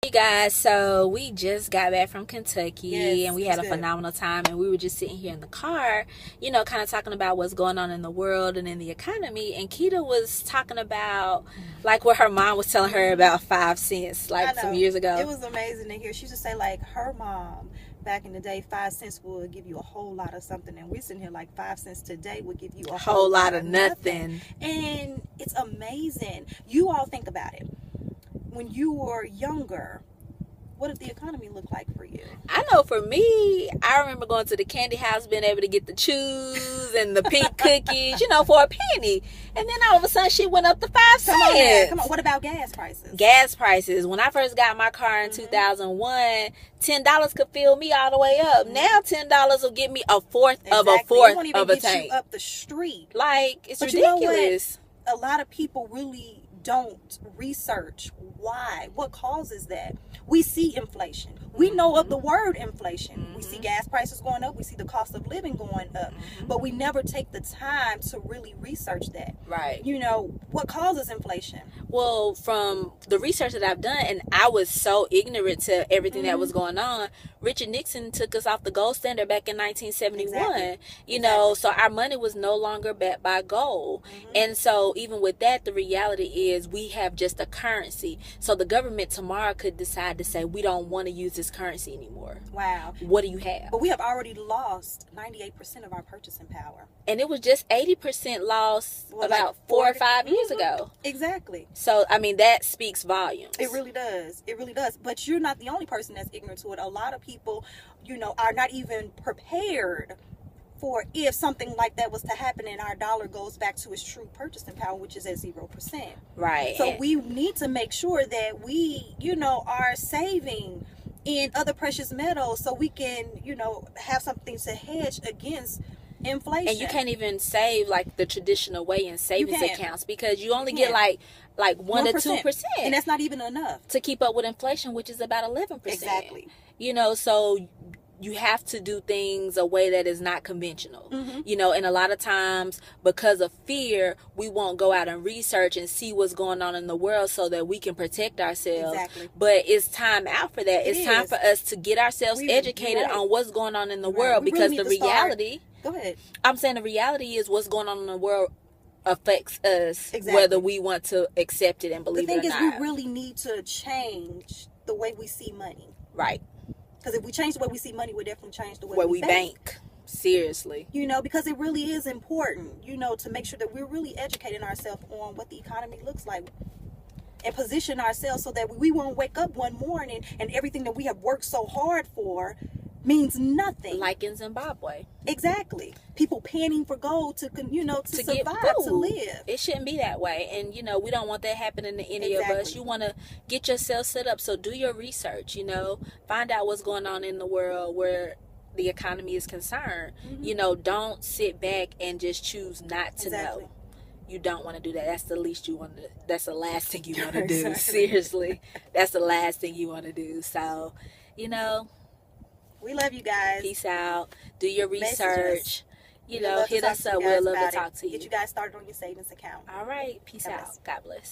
Hey guys, so we just got back from Kentucky. Yes, and we had a good. phenomenal time, and we were just sitting here in the car, kind of talking about what's going on in the world and in the economy. And Keita was talking about like what her mom was telling her about 5 cents like some years ago. It was amazing to hear. She used to say like her mom back in the day, 5 cents would give you a whole lot of something, and we're sitting here like 5 cents today would give you a whole lot of nothing. And it's amazing. You all think about it. When you were younger, what did the economy look like for you? I know for me, I remember going to the candy house, being able to get the chews and the pink cookies, for a penny. And then all of a sudden, she went up to 5 cents. Come on. What about gas prices? Gas prices. When I first got my car in 2001, $10 could fill me all the way up. Now $10 will get me a fourth of a fourth of a tank. You up the street. Like, it's but ridiculous. You know what? A lot of people really don't research why. What causes that? We see inflation. We know of the word inflation. We see gas prices going up. We see the cost of living going up. But we never take the time to really research that. Right. What causes inflation? Well, from the research that I've done, and I was so ignorant to everything that was going on, Richard Nixon took us off the gold standard back in 1971. Exactly. So our money was no longer backed by gold. And so even with that, the reality is we have just a currency. So the government tomorrow could decide to say, we don't want to use this currency anymore. Wow. What do you have? But we have already lost 98% of our purchasing power. And it was just 80% lost about 4 or 5 years ago. Exactly. So, I mean, that speaks volumes. It really does. It really does. But you're not the only person that's ignorant to it. A lot of people, are not even prepared for if something like that was to happen and our dollar goes back to its true purchasing power, which is at 0%. Right. So we need to make sure that we, are saving in other precious metals so we can, have something to hedge against inflation. And you can't even save like the traditional way in savings accounts because you only get like 1 to 2%. And that's not even enough to keep up with inflation, which is about 11%. Exactly. So you have to do things a way that is not conventional. And a lot of times because of fear, we won't go out and research and see what's going on in the world so that we can protect ourselves. Exactly. It's time out for that. It's time for us to get ourselves educated on what's going on in the world, because the reality... Go ahead. I'm saying the reality is what's going on in the world affects us, whether we want to accept it and believe it or not. The thing is, we really need to change the way we see money. Right. Because if we change the way we see money, we'll definitely change the way we bank. Seriously. Because it really is important, to make sure that we're really educating ourselves on what the economy looks like and position ourselves so that we won't wake up one morning and everything that we have worked so hard for means nothing. Like in Zimbabwe. Exactly. People panning for gold to survive, to live. It shouldn't be that way. And, we don't want that happening to any of us. You want to get yourself set up. So do your research, find out what's going on in the world where the economy is concerned. Don't sit back and just choose not to know. You don't want to do that. That's the least you want to. That's the last thing you want to do. Seriously. That's the last thing you want to do. So, we love you guys. Peace out. Do your research. Hit us up. We'd love to talk to you. Get you guys started on your savings account. All right. Peace out. God bless.